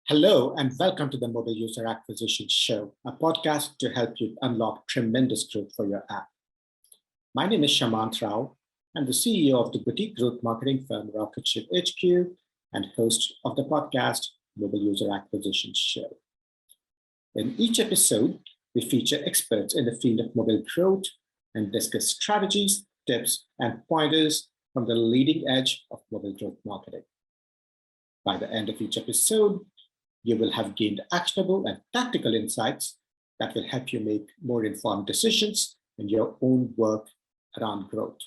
Hello, and welcome to the Mobile User Acquisition Show, a podcast to help you unlock tremendous growth for your app. My name is Shamant Rao. I'm the CEO of the boutique growth marketing firm Rocket Ship HQ and host of the podcast Mobile User Acquisition Show. In each episode, we feature experts in the field of mobile growth and discuss strategies, tips, and pointers from the leading edge of mobile growth marketing. By the end of each episode, you will have gained actionable and tactical insights that will help you make more informed decisions in your own work around growth.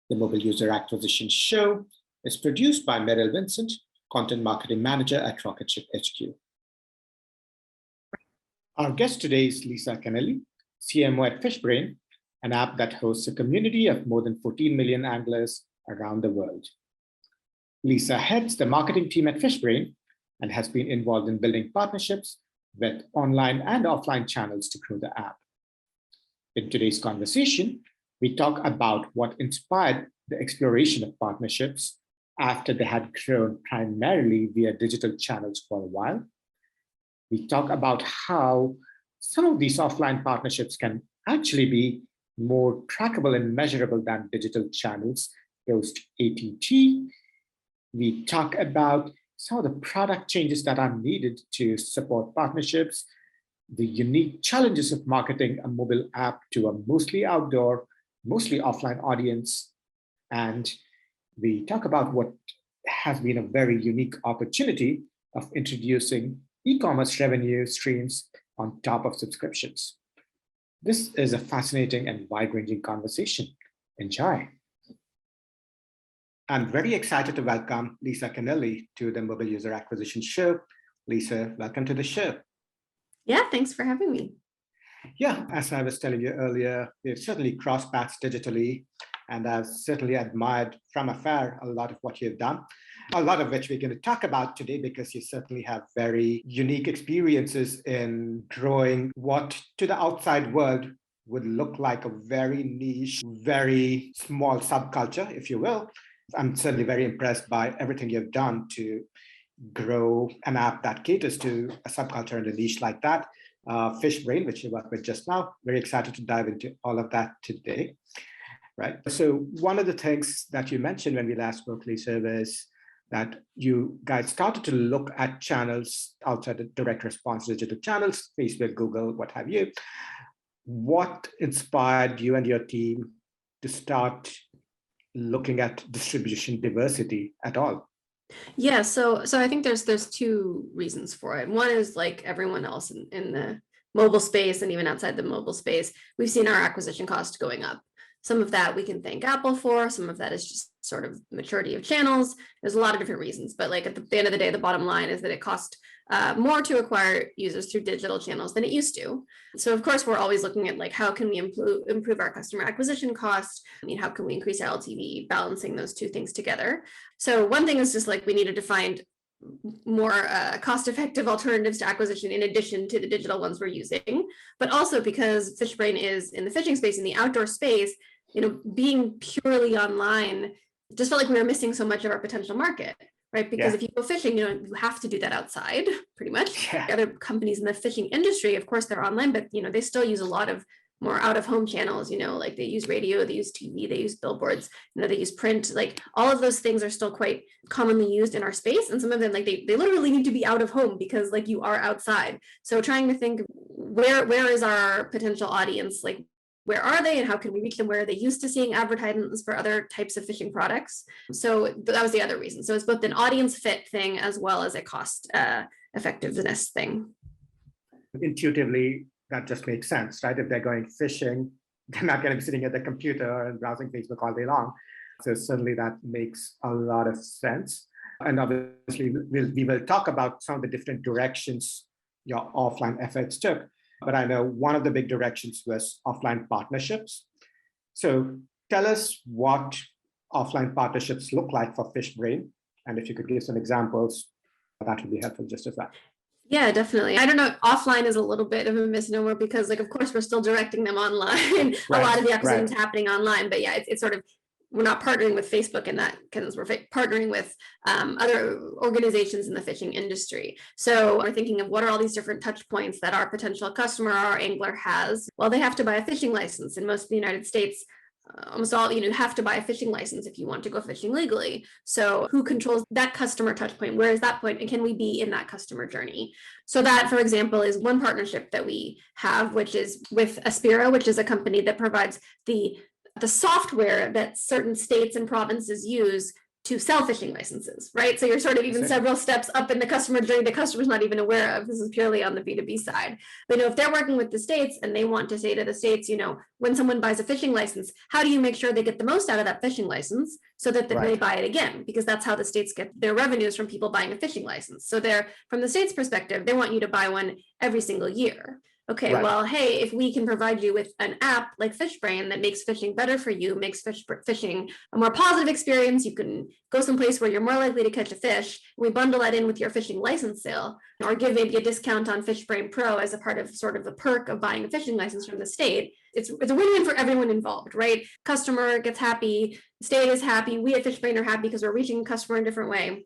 The Mobile User Acquisition Show is produced by Meryl Vincent, Content Marketing Manager at Rocket Ship HQ. Our guest today is Lisa Kennelly, CMO at Fishbrain, an app that hosts a community of more than 14 million anglers around the world. Lisa heads the marketing team at Fishbrain and has been involved in building partnerships with online and offline channels to grow the app. In today's conversation, we talk about what inspired the exploration of partnerships after they had grown primarily via digital channels for a while. We talk about how some of these offline partnerships can actually be more trackable and measurable than digital channels post-ATT. We talk about some of the product changes that are needed to support partnerships, the unique challenges of marketing a mobile app to a mostly outdoor, mostly offline audience, and we talk about what has been a very unique opportunity of introducing e-commerce revenue streams on top of subscriptions. This is a fascinating and wide-ranging conversation. Enjoy. I'm very excited to welcome Lisa Kennelly to the Mobile User Acquisition Show. Lisa, welcome to the show. Yeah, thanks for having me. Yeah, as I was telling you earlier, we've certainly crossed paths digitally, and I've certainly admired from afar a lot of what you've done, a lot of which we're going to talk about today because you certainly have very unique experiences in growing what to the outside world would look like a very niche, very small subculture, if you will. I'm certainly very impressed by everything you've done to grow an app that caters to a subculture and a niche like that. Fishbrain, which you work with just now, very excited to dive into all of that today. Right. So one of the things that you mentioned when we last spoke, Lisa, was that you guys started to look at channels outside the direct response digital channels, Facebook, Google, what have you. What inspired you and your team to start looking at distribution diversity at all? Yeah, so I think there's two reasons for it. One is like everyone else in the mobile space and even outside the mobile space, we've seen our acquisition cost going up. Some of that we can thank Apple for, some of that is just sort of maturity of channels. There's a lot of different reasons, but like at the end of the day, the bottom line is that it costs more to acquire users through digital channels than it used to. So of course, we're always looking at like, how can we improve our customer acquisition cost? I mean, how can we increase our LTV, balancing those two things together? So one thing is just like, we needed to find more cost-effective alternatives to acquisition in addition to the digital ones we're using, but also because Fishbrain is in the fishing space, in the outdoor space, being purely online just felt like we were missing so much of our potential market. Right, because if you go fishing, you have to do that outside, pretty much. Yeah. Other companies in the fishing industry, of course, they're online, but they still use a lot of more out-of-home channels. Like they use radio, they use TV, they use billboards, they use print. Like all of those things are still quite commonly used in our space, and some of them, like they literally need to be out of home because like you are outside. So trying to think where is our potential audience, like where are they and how can we reach them? Where are they used to seeing advertisements for other types of fishing products? So that was the other reason. So it's both an audience fit thing as well as a cost effectiveness thing. Intuitively, that just makes sense, right? If they're going fishing, they're not going to be sitting at the computer and browsing Facebook all day long. So certainly that makes a lot of sense. And obviously, we will talk about some of the different directions your offline efforts took. But I know one of the big directions was offline partnerships. So tell us what offline partnerships look like for Fishbrain. And if you could give some examples, that would be helpful just as well. Yeah, definitely. I don't know, offline is a little bit of a misnomer because like, of course, we're still directing them online. Right, a lot of the acquisition is happening online, but yeah, it's sort of we're not partnering with Facebook in that because we're partnering with other organizations in the fishing industry. So we're thinking of what are all these different touch points that our potential customer, our angler has. Well, they have to buy a fishing license in most of the United States. Almost all, you have to buy a fishing license if you want to go fishing legally. So who controls that customer touch point? Where is that point? And can we be in that customer journey? So that, for example, is one partnership that we have, which is with Aspira, which is a company that provides the software that certain states and provinces use to sell fishing licenses, right? So you're sort of even several steps up in the customer journey the customer's not even aware of. This is purely on the B2B side. But if they're working with the states and they want to say to the states, when someone buys a fishing license, how do you make sure they get the most out of that fishing license so that they buy it again? Because that's how the states get their revenues, from people buying a fishing license. So from the state's perspective, they want you to buy one every single year. Okay, well, hey, if we can provide you with an app like Fishbrain that makes fishing better for you, makes fishing a more positive experience, you can go someplace where you're more likely to catch a fish. We bundle that in with your fishing license sale, or give maybe a discount on Fishbrain Pro as a part of sort of the perk of buying a fishing license from the state. It's a win-win for everyone involved, right? Customer gets happy, state is happy, we at Fishbrain are happy because we're reaching a customer in a different way.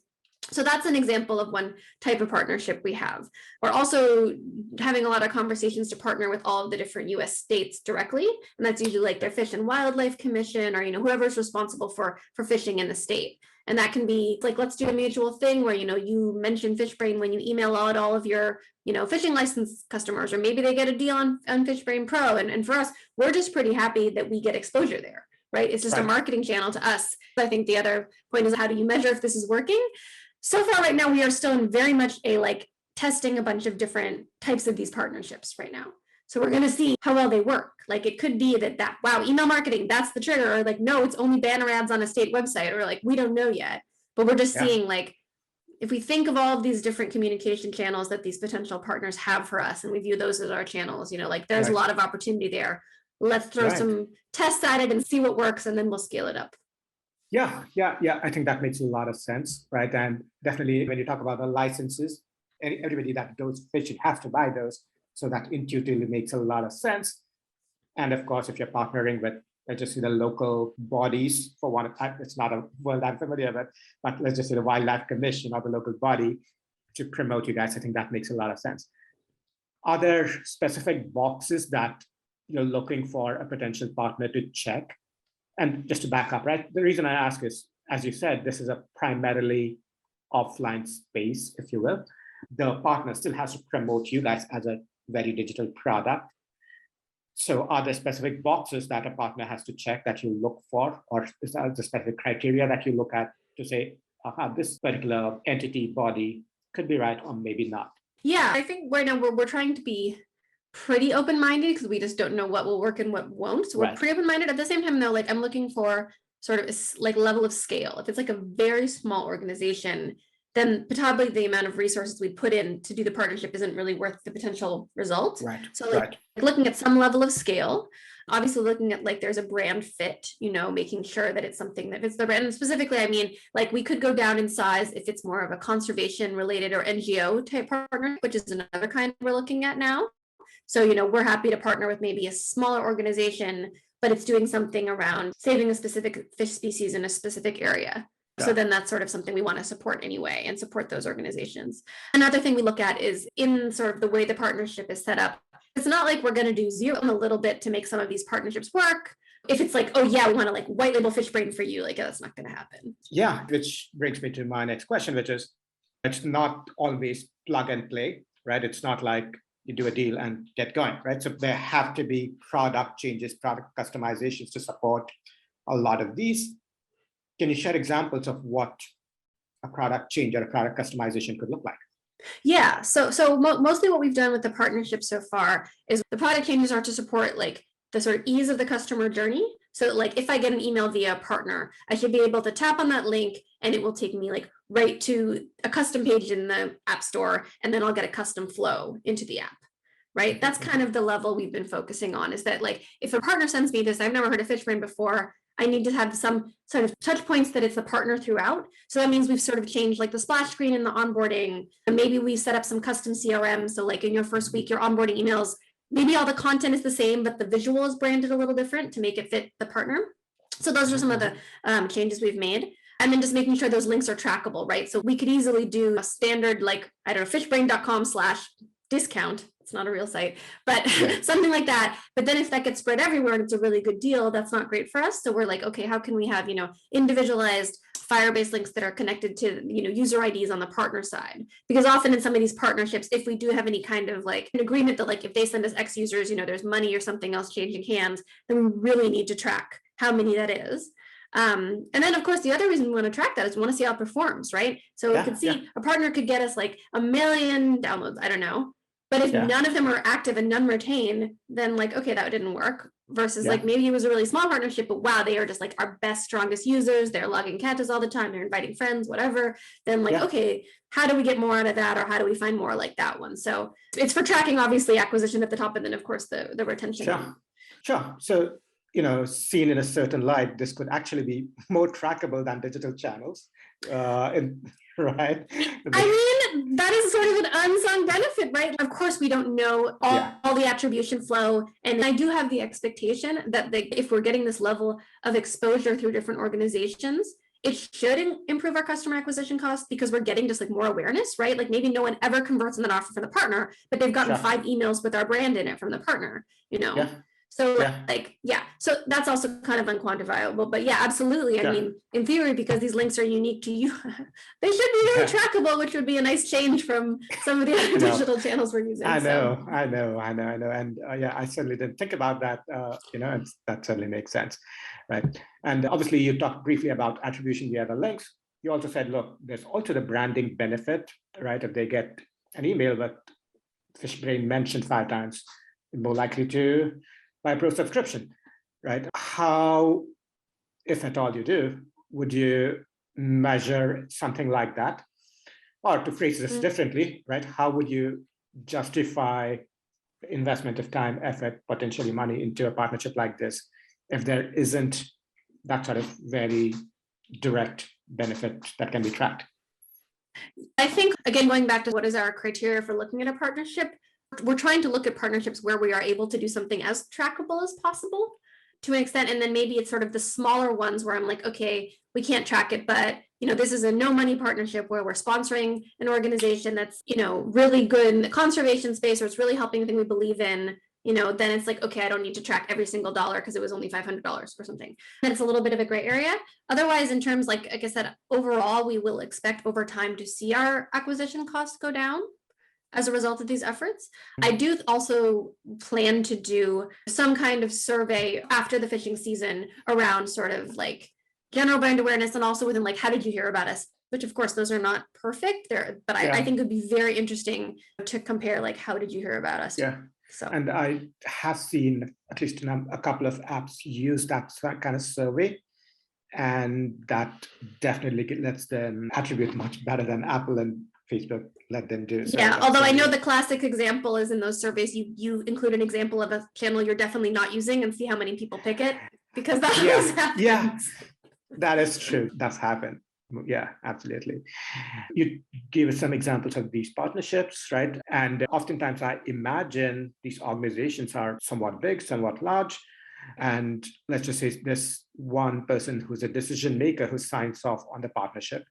So that's an example of one type of partnership we have. We're also having a lot of conversations to partner with all of the different US states directly. And that's usually like their Fish and Wildlife Commission, or whoever's responsible for fishing in the state. And that can be like, let's do a mutual thing where, you mention Fishbrain when you email out all of your, fishing license customers, or maybe they get a deal on Fishbrain Pro. And for us, we're just pretty happy that we get exposure there, right? It's just a marketing channel to us. I think the other point is, how do you measure if this is working? So far right now, we are still in very much a testing a bunch of different types of these partnerships right now. So we're going to see how well they work. Like, it could be that, wow, email marketing, that's the trigger. Or no, it's only banner ads on a state website. Or we don't know yet. But we're just seeing if we think of all of these different communication channels that these potential partners have for us, and we view those as our channels, there's a lot of opportunity there. Let's throw some tests at it and see what works, and then we'll scale it up. Yeah. I think that makes a lot of sense, right? And definitely when you talk about the licenses, everybody that goes fishing has to buy those. So that intuitively makes a lot of sense. And of course, if you're partnering with, let's just say, the local bodies, for one, it's not a word I'm familiar with, but let's just say the Wildlife Commission or the local body to promote you guys, I think that makes a lot of sense. Are there specific boxes that you're looking for a potential partner to check? And just to back up, right? The reason I ask is, as you said, this is a primarily offline space, if you will. The partner still has to promote you guys as a very digital product. So are there specific boxes that a partner has to check that you look for, or is there the specific criteria that you look at to say, this particular entity, body could be right or maybe not? Yeah, I think right now we're trying to be pretty open-minded because we just don't know what will work and what won't. So we're pretty open-minded. At the same time, though, I'm looking for sort of level of scale. If it's a very small organization, then probably the amount of resources we put in to do the partnership isn't really worth the potential result. So looking at some level of scale, obviously looking at there's a brand fit, making sure that it's something that fits the brand. And specifically, I mean, we could go down in size if it's more of a conservation related or NGO type partner, which is another kind we're looking at now. So, we're happy to partner with maybe a smaller organization, but it's doing something around saving a specific fish species in a specific area. So then that's sort of something we want to support anyway, and support those organizations. Another thing we look at is in sort of the way the partnership is set up. It's not like we're going to do zero a little bit to make some of these partnerships work. If it's oh yeah, we want to white label Fishbrain for you, that's not going to happen. Yeah, which brings me to my next question, which is, it's not always plug and play, right? It's not like you do a deal and get going, right? So there have to be product changes, product customizations to support a lot of these. Can you share examples of what a product change or a product customization could look like? Yeah, so mostly what we've done with the partnership so far is the product changes are to support the sort of ease of the customer journey. So if I get an email via a partner, I should be able to tap on that link and it will take me right to a custom page in the App Store, and then I'll get a custom flow into the app. Right? That's kind of the level we've been focusing on, is that if a partner sends me this, I've never heard of Fishbrain before, I need to have some sort of touch points that it's the partner throughout. So that means we've sort of changed the splash screen and the onboarding, and maybe we set up some custom CRM. So in your first week, your onboarding emails, maybe all the content is the same, but the visual is branded a little different to make it fit the partner. So those are some of the changes we've made. And then just making sure those links are trackable, right? So we could easily do a standard, like, I don't know, fishbrain.com/discount. It's not a real site, but something like that. But then if that gets spread everywhere and it's a really good deal, that's not great for us. So we're like, okay, how can we have, individualized Firebase links that are connected to, user IDs on the partner side? Because often in some of these partnerships, if we do have any kind of like an agreement that like if they send us X users, there's money or something else changing hands, then we really need to track how many that is. And then of course, the other reason we want to track that is we want to see how it performs, right? So we could see a partner could get us like 1 million downloads, I don't know. But if none of them are active and none retain, then like, okay, that didn't work. Versus like maybe it was a really small partnership, but wow, they are just like our best, strongest users. They're logging caches all the time. They're inviting friends, whatever. Then like, okay, how do we get more out of that? Or how do we find more like that one? So it's for tracking, obviously, acquisition at the top, and then of course the retention. Sure. So, seen in a certain light, this could actually be more trackable than digital channels, right? I mean, that is sort of an unsung benefit, right? Of course, we don't know all the attribution flow. And I do have the expectation that if we're getting this level of exposure through different organizations, it should improve our customer acquisition costs because we're getting just like more awareness, right? Like maybe no one ever converts on that offer from the partner, but they've gotten 5 emails with our brand in it from the partner, So so that's also kind of unquantifiable, but absolutely. I mean, in theory, because these links are unique to you, they should be really trackable, which would be a nice change from some of the other digital channels we're using. I know. And I certainly didn't think about that, and that certainly makes sense, right? And obviously you talked briefly about attribution via the links. You also said, look, there's also the branding benefit, right? If they get an email that Fishbrain mentioned 5 times, more likely to buy pro subscription, right? How, if at all you do, would you measure something like that? Or to phrase this differently, right? How would you justify the investment of time, effort, potentially money into a partnership like this if there isn't that sort of very direct benefit that can be tracked? I think, again, going back to what is our criteria for looking at a partnership, we're trying to look at partnerships where we are able to do something as trackable as possible to an extent. And then maybe it's sort of the smaller ones where I'm like, okay, we can't track it, but this is a no money partnership where we're sponsoring an organization that's, really good in the conservation space, or it's really helping the thing we believe in, then it's like, okay, I don't need to track every single dollar because it was only $500 or something. Then it's a little bit of a gray area. Otherwise, in terms, like I said, overall, we will expect over time to see our acquisition costs go down as a result of these efforts. I do also plan to do some kind of survey after the fishing season around sort of like general brand awareness, and also within like, how did you hear about us? Which of course, those are not perfect there, but I think it would be very interesting to compare like, how did you hear about us? So, and I have seen at least a couple of apps use that kind of survey, and that definitely lets them attribute much better than Apple and Facebook let them do. So although I know the classic example is in those surveys, you include an example of a channel you're definitely not using and see how many people pick it, because that happens. That is true. That's happened. Yeah, absolutely. You gave us some examples of these partnerships, right? And oftentimes I imagine these organizations are somewhat big, somewhat large. And let's just say there's one person who's a decision maker who signs off on the partnership.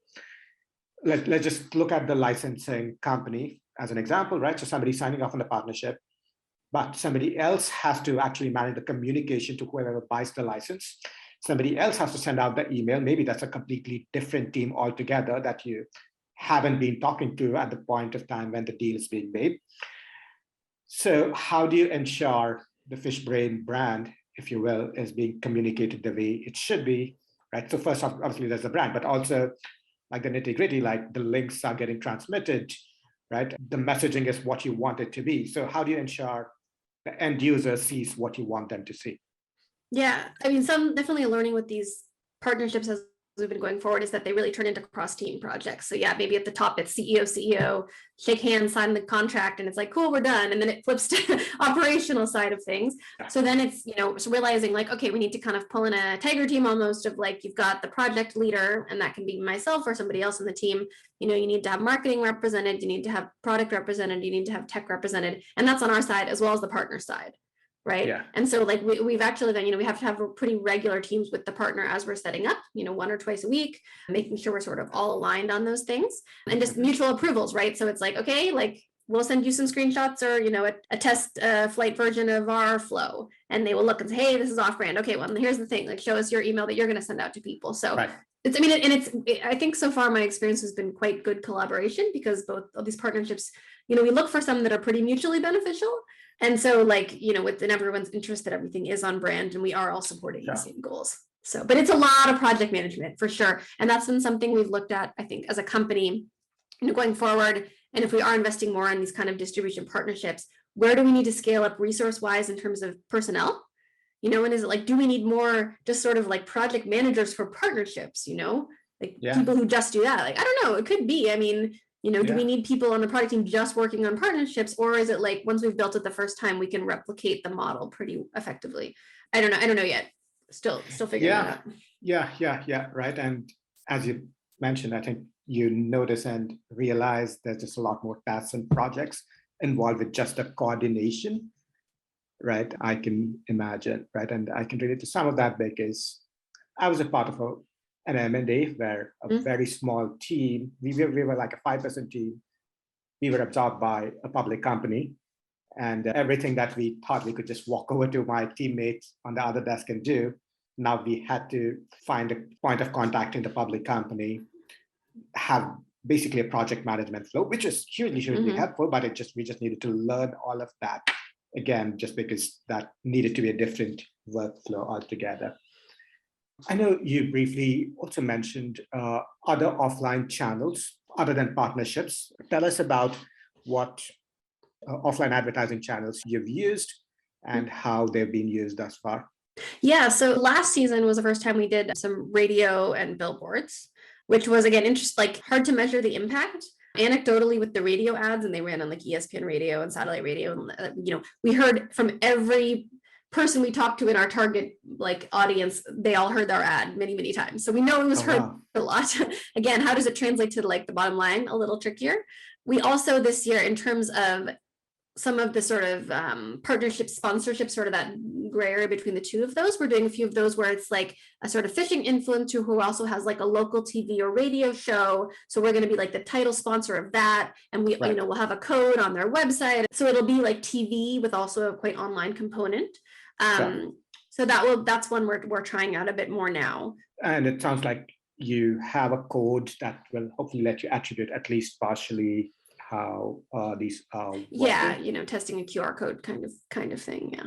Let's just look at the licensing company as an example, right? So somebody signing off on the partnership, but somebody else has to actually manage the communication to whoever buys the license. Somebody else has to send out the email. Maybe that's a completely different team altogether that you haven't been talking to at the point of time when the deal is being made. So how do you ensure the Fishbrain brand, if you will, is being communicated the way it should be, right? So first, obviously, there's the brand, but also like the nitty-gritty, like the links are getting transmitted, right? The messaging is what you want it to be. So how do you ensure the end user sees what you want them to see? Yeah, I mean, some definitely learning with these partnerships as we've been going forward is that they really turn into cross-team projects. So maybe at the top it's CEO, shake hands, sign the contract, and it's like, cool, we're done. And then it flips to operational side of things. So then it's, it's realizing like, okay, we need to kind of pull in a tiger team almost of like, you've got the project leader, and that can be myself or somebody else in the team. You need to have marketing represented, you need to have product represented, you need to have tech represented. And that's on our side as well as the partner side. right? Yeah. And so like we've actually then, we have to have pretty regular teams with the partner as we're setting up, 1 or twice a week, making sure we're sort of all aligned on those things and just mutual approvals, right? So it's like, okay, like we'll send you some screenshots or, a test flight version of our flow, and they will look and say, hey, this is off brand. Okay, well, here's the thing, like show us your email that you're going to send out to people. So Right. I think so far my experience has been quite good collaboration, because both of these partnerships, we look for some that are pretty mutually beneficial. And so like, within everyone's interest that everything is on brand and we are all supporting the same goals. So, but it's a lot of project management for sure. And that's been something we've looked at, I think, as a company, going forward. And if we are investing more in these kind of distribution partnerships, where do we need to scale up resource wise in terms of personnel? And is it like, do we need more just sort of like project managers for partnerships, like people who just do that? Like, I don't know, it could be. I mean, do we need people on the product team just working on partnerships? Or is it like, once we've built it the first time, we can replicate the model pretty effectively? I don't know yet. Still figuring that out. Yeah. Right. And as you mentioned, I think you notice and realize there's just a lot more tasks and projects involved with just the coordination. Right, I can imagine, right, and I can relate to some of that because I was a part of an M&A where a very small team, we were like a 5% team, we were absorbed by a public company, and everything that we thought we could just walk over to my teammates on the other desk and do, now we had to find a point of contact in the public company, have basically a project management flow, which is hugely helpful, but we just needed to learn all of that. Again, just because that needed to be a different workflow altogether. I know you briefly also mentioned other offline channels other than partnerships. Tell us about what offline advertising channels you've used and how they've been used thus far. Yeah, so last season was the first time we did some radio and billboards, which was, again, hard to measure the impact. Anecdotally with the radio ads, and they ran on like ESPN radio and satellite radio, and we heard from every person we talked to in our target like audience, they all heard our ad many times, so we know it was heard a lot. Again, how does it translate to like the bottom line? A little trickier. We also this year, in terms of some of the sort of partnership sponsorship, sort of that gray area between the two of those, we're doing a few of those where it's like a sort of fishing influencer who also has like a local TV or radio show. So we're going to be like the title sponsor of that. And we, we'll have a code on their website. So it'll be like TV with also a quite online component. So that's one we're trying out a bit more now. And it sounds like you have a code that will hopefully let you attribute at least partially how these are working. Yeah, testing a QR code kind of thing. Yeah.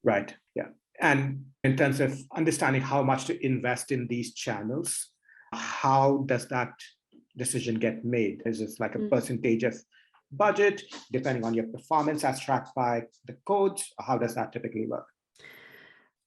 Right. Yeah. And in terms of understanding how much to invest in these channels, how does that decision get made? Is it like a percentage of budget depending on your performance as tracked by the codes? How does that typically work?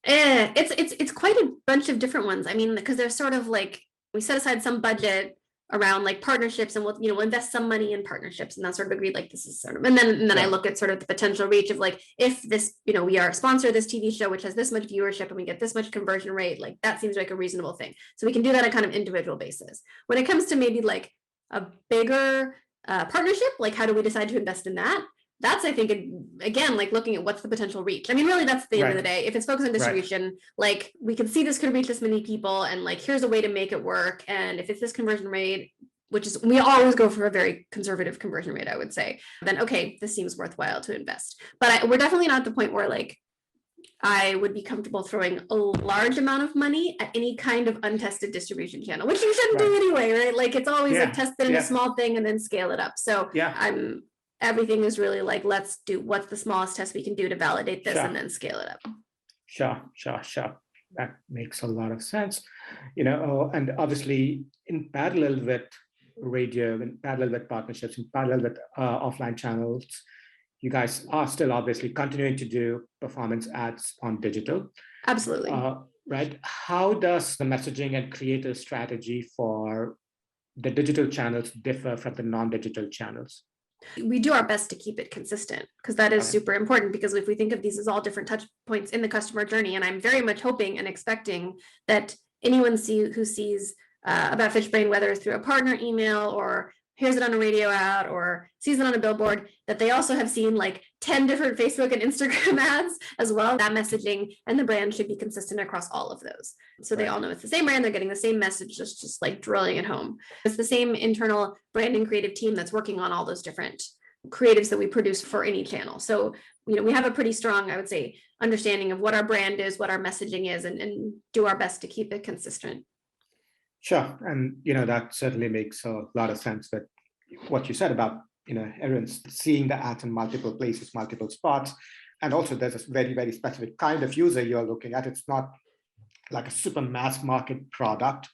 It's quite a bunch of different ones. I mean, because there's sort of like, we set aside some budget around like partnerships, and we'll invest some money in partnerships, and that's sort of agreed, like this is sort of, and then I look at sort of the potential reach of like, if this, we are a sponsor of this TV show which has this much viewership and we get this much conversion rate, like that seems like a reasonable thing. So we can do that on kind of individual basis. When it comes to maybe like a bigger partnership, like how do we decide to invest in that? That's, I think, again, like looking at what's the potential reach. I mean, really, that's the end of the day. If it's focused on distribution, like we can see this could reach this many people, and like here's a way to make it work. And if it's this conversion rate, which is, we always go for a very conservative conversion rate, I would say, then okay, this seems worthwhile to invest. But we're definitely not at the point where like I would be comfortable throwing a large amount of money at any kind of untested distribution channel, which you shouldn't do anyway, right? Like it's always like test it in a small thing and then scale it up. So everything is really like, let's do what's the smallest test we can do to validate this and then scale it up. Sure. That makes a lot of sense. And obviously in parallel with radio, in parallel with partnerships, in parallel with offline channels, you guys are still obviously continuing to do performance ads on digital. Absolutely. Right. How does the messaging and creative strategy for the digital channels differ from the non-digital channels? We do our best to keep it consistent, because that is super important, because if we think of these as all different touch points in the customer journey, and I'm very much hoping and expecting that anyone who sees about Fishbrain, whether it's through a partner email or hears it on a radio ad or sees it on a billboard, that they also have seen like 10 different Facebook and Instagram ads as well. That messaging and the brand should be consistent across all of those. So they all know it's the same brand, they're getting the same message, just like drilling it home. It's the same internal branding creative team that's working on all those different creatives that we produce for any channel. So, we have a pretty strong, I would say, understanding of what our brand is, what our messaging is, and do our best to keep it consistent. Sure. And, that certainly makes a lot of sense that what you said about, everyone's seeing the ads in multiple places, multiple spots. And also there's a very, very specific kind of user you're looking at. It's not like a super mass market product,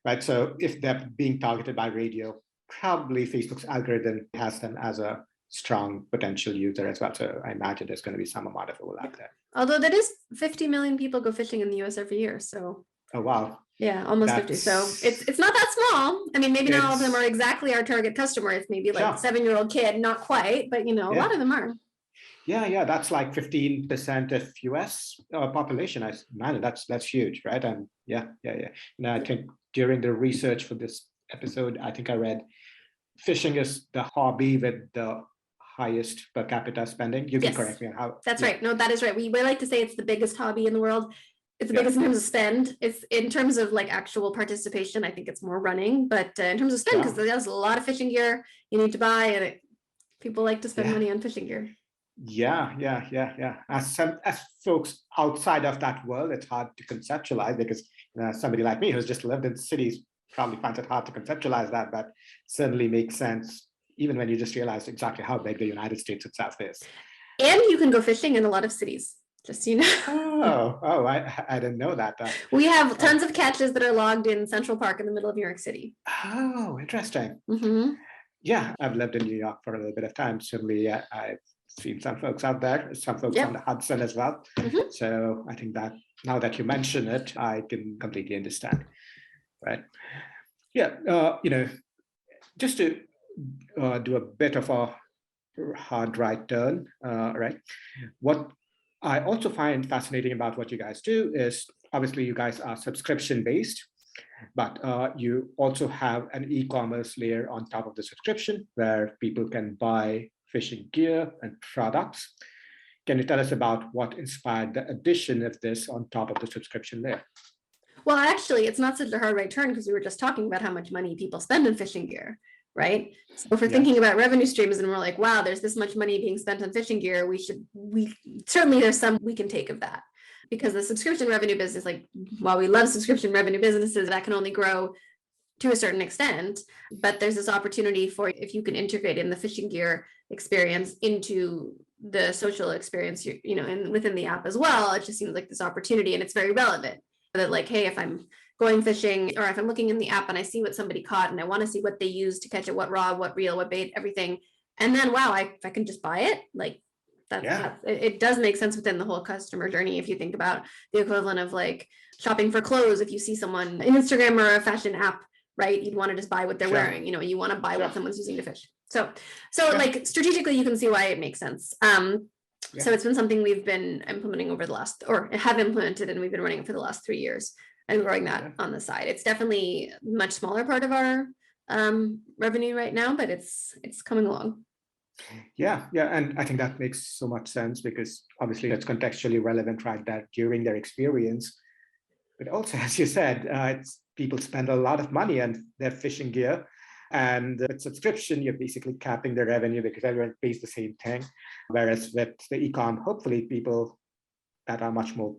right? So if they're being targeted by radio, probably Facebook's algorithm has them as a strong potential user as well. So I imagine there's going to be some amount of overlap there. Although that is 50 million people go fishing in the US every year. So. Oh, wow. Yeah, almost 50. So it's not that small. I mean, maybe not all of them are exactly our target customer. It's maybe like a 7-year-old kid, not quite, but a lot of them are. Yeah, that's like 15% of US population. I imagine that's huge, right? And yeah. I think during the research for this episode, I think I read fishing is the hobby with the highest per capita spending. You can correct me on how. That's right. No, that is right. We like to say it's the biggest hobby in the world. It's the biggest in terms of spend. It's in terms of like actual participation. I think it's more running, but in terms of spend, because there's a lot of fishing gear you need to buy, and people like to spend money on fishing gear. Yeah. As folks outside of that world, it's hard to conceptualize because somebody like me who's just lived in cities probably finds it hard to conceptualize that, but certainly makes sense even when you just realize exactly how big the United States itself is. And you can go fishing in a lot of cities. Just so you know. I didn't know that. We have tons of catches that are logged in Central Park in the middle of New York City. Oh, interesting. Mm-hmm. Yeah, I've lived in New York for a little bit of time. Certainly, I've seen some folks out there, some folks on the Hudson as well. Mm-hmm. So I think that now that you mention it, I can completely understand. Right. Yeah. Just to do a bit of a hard right turn, right? What I also find fascinating about what you guys do is obviously you guys are subscription based, but you also have an e-commerce layer on top of the subscription where people can buy fishing gear and products. Can you tell us about what inspired the addition of this on top of the subscription layer? Well, actually, it's not such a hard right turn because we were just talking about how much money people spend on fishing gear. Right. So if we're thinking about revenue streams and we're like, wow, there's this much money being spent on fishing gear, certainly there's some we can take of that, because the subscription revenue business, like while we love subscription revenue businesses, that can only grow to a certain extent. But there's this opportunity for, if you can integrate in the fishing gear experience into the social experience, and within the app as well, it just seems like this opportunity, and it's very relevant that like, hey, if I'm going fishing, or if I'm looking in the app and I see what somebody caught and I want to see what they used to catch it, what rod, what reel, what bait, everything. And then, wow, if I can just buy it, like it does make sense within the whole customer journey. If you think about the equivalent of like shopping for clothes, if you see someone in Instagram or a fashion app, right, you'd want to just buy what they're wearing, you want to buy what someone's using to fish. So like strategically, you can see why it makes sense. So it's been something we've been implementing over the last, or have implemented, and we've been running it for the last 3 years. And growing that on the side. It's definitely a much smaller part of our revenue right now, but it's coming along. Yeah, and I think that makes so much sense because obviously it's contextually relevant, right? That during their experience, but also, as you said, people spend a lot of money on their fishing gear, and with subscription, you're basically capping the revenue because everyone pays the same thing. Whereas with the e-com, hopefully people that are much more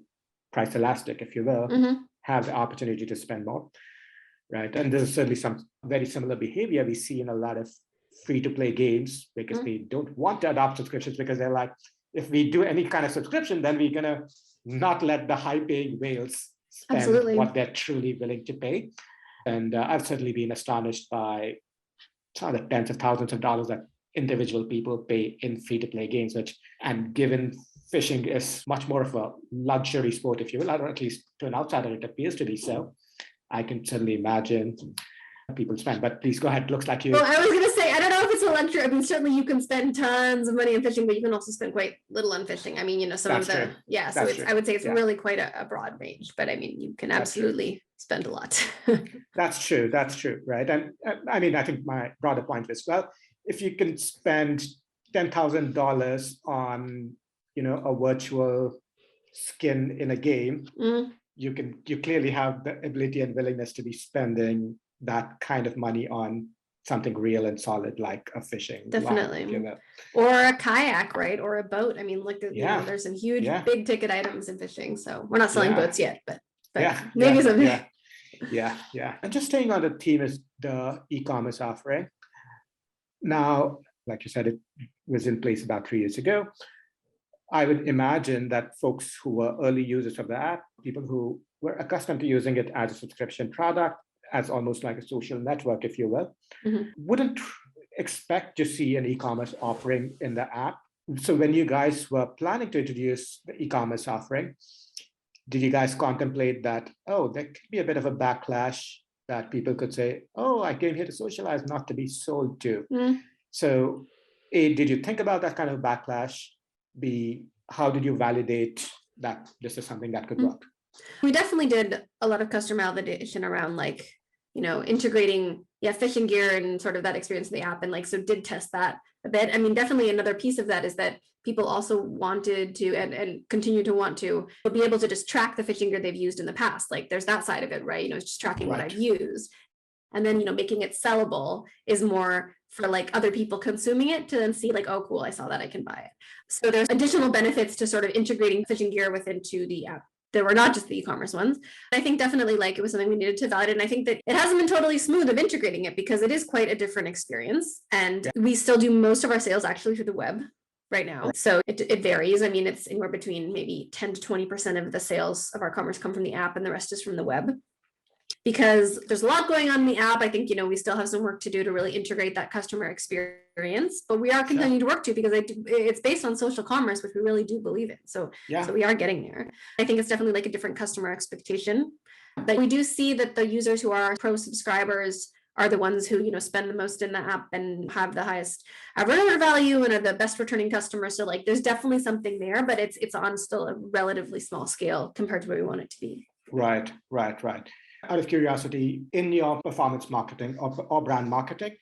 price elastic, if you will, have the opportunity to spend more, right? And there's certainly some very similar behavior we see in a lot of free-to-play games because they don't want to adopt subscriptions because they're like, if we do any kind of subscription, then we're gonna not let the high-paying whales spend what they're truly willing to pay. And I've certainly been astonished by some of the tens of thousands of dollars that individual people pay in free-to-play games, and given fishing is much more of a luxury sport, if you will, or at least to an outsider, it appears to be so. I can certainly imagine people spend, but please go ahead. Looks like you. Well, I was going to say, I don't know if it's a luxury. I mean, certainly you can spend tons of money on fishing, but you can also spend quite little on fishing. I mean, some of the, so I would say it's really quite a broad range, but I mean, you can absolutely spend a lot. That's true. That's true. Right. And I mean, I think my broader point is, well, if you can spend $10,000 on, a virtual skin in a game, you clearly have the ability and willingness to be spending that kind of money on something real and solid, like a fishing Definitely. line, or a kayak, right? Or a boat. I mean, look at, there's some huge big ticket items in fishing. So we're not selling boats yet, but maybe someday. Yeah. And just staying on the theme is the e-commerce offering. Now, like you said, it was in place about 3 years ago. I would imagine that folks who were early users of the app, people who were accustomed to using it as a subscription product, as almost like a social network, if you will, wouldn't expect to see an e-commerce offering in the app. So when you guys were planning to introduce the e-commerce offering, did you guys contemplate that, there could be a bit of a backlash, that people could say, I came here to socialize, not to be sold to? So A, did you think about that kind of backlash? B, how did you validate that this is something that could work? We definitely did a lot of customer validation around integrating fishing gear and sort of that experience in the app, and so did test that a bit. I mean, definitely another piece of that is that people also wanted to and continue to want to be able to just track the fishing gear they've used in the past. Like there's that side of it, right? It's just tracking what I've used. And then, making it sellable is more for other people consuming it to then see oh, cool, I saw that, I can buy it. So there's additional benefits to sort of integrating fishing gear into the app. There were not just the e-commerce ones. I think definitely it was something we needed to validate. And I think that it hasn't been totally smooth of integrating it because it is quite a different experience. And we still do most of our sales actually through the web right now. So it varies. I mean, it's anywhere between maybe 10 to 20% of the sales of our commerce come from the app and the rest is from the web. Because there's a lot going on in the app. I think, we still have some work to do to really integrate that customer experience, but we are continuing to work to, because it's based on social commerce, which we really do believe in. So we are getting there. I think it's definitely a different customer expectation, but we do see that the users who are pro subscribers are the ones who, spend the most in the app and have the highest average order value and are the best returning customers. So there's definitely something there, but it's on still a relatively small scale compared to where we want it to be. Right. Out of curiosity, in your performance marketing or brand marketing,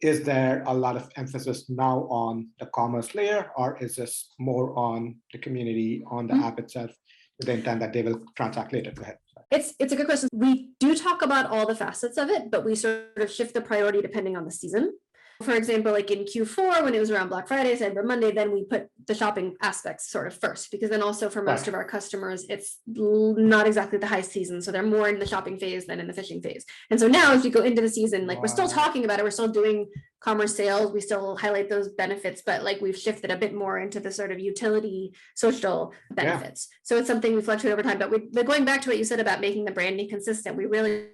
is there a lot of emphasis now on the commerce layer, or is this more on the community, on the app itself, with the intent that they will transact later? Go ahead. It's a good question. We do talk about all the facets of it, but we sort of shift the priority depending on the season. For example, in Q4, when it was around Black Friday, Cyber Monday, then we put the shopping aspects sort of first, because then also for most of our customers, it's not exactly the high season. So they're more in the shopping phase than in the fishing phase. And so now as you go into the season, we're still talking about it. We're still doing commerce sales. We still highlight those benefits, but we've shifted a bit more into the sort of utility social benefits. So it's something we fluctuate over time, but going back to what you said about making the branding consistent, we really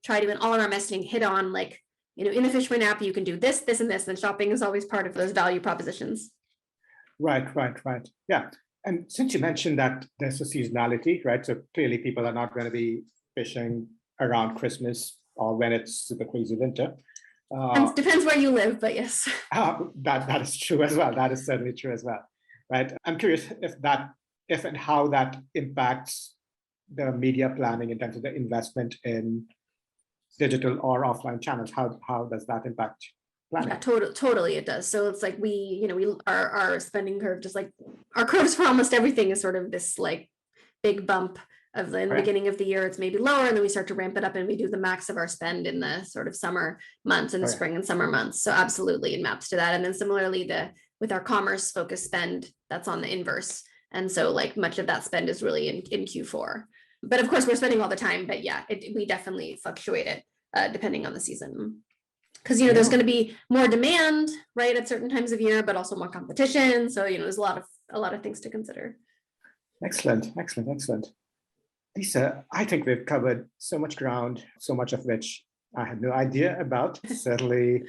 try to, in all of our messaging, hit on in the Fishbrain app, you can do this, this, and this, and shopping is always part of those value propositions. Right. Yeah. And since you mentioned that there's a seasonality, right? So clearly people are not going to be fishing around Christmas or when it's super crazy winter. It depends where you live, but yes. That is true as well. That is certainly true as well, right? I'm curious if and how that impacts the media planning in terms of the investment in digital or offline channels. How does that impact planning? Yeah, totally it does. So it's our spending curve, just our curves for almost everything, is sort of this big bump of in the beginning of the year. It's maybe lower, and then we start to ramp it up, and we do the max of our spend in the sort of summer months and the spring and summer months. So absolutely it maps to that. And then similarly, with our commerce focused spend, that's on the inverse. And so much of that spend is really in Q4. But of course, we're spending all the time. But yeah, we definitely fluctuate it depending on the season. Because there's going to be more demand, right, at certain times of year, but also more competition. So there's a lot of things to consider. Excellent. Lisa, I think we've covered so much ground, so much of which I had no idea about. Certainly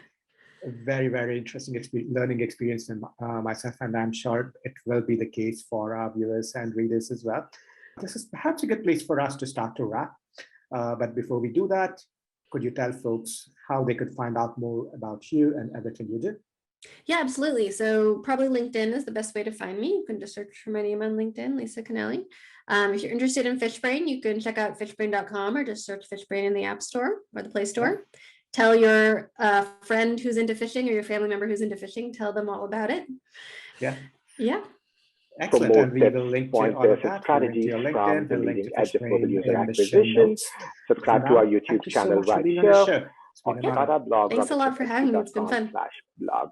a very, very interesting learning experience for myself, and I'm sure it will be the case for our viewers and readers as well. This is perhaps a good place for us to start to wrap. But before we do that, could you tell folks how they could find out more about you and everything you do? Yeah, absolutely. So probably LinkedIn is the best way to find me. You can just search for my name on LinkedIn, Lisa Kennelly. If you're interested in Fishbrain, you can check out fishbrain.com or just search Fishbrain in the App Store or the Play Store. Tell your friend who's into fishing or your family member who's into fishing, tell them all about it. Yeah. Yeah. Excellent. For more And we tips, will link to all pointers, of and that. We'll link to strategies your from LinkedIn, the we'll link to leading edge of mobile Fishbrain user in the show acquisition, notes. subscribe to Now, our thank YouTube you so channel much for right being on the here show. It's or been an check honor. out our blog Thanks on a lot for having me. It's been fun. fishbrain.com/blog.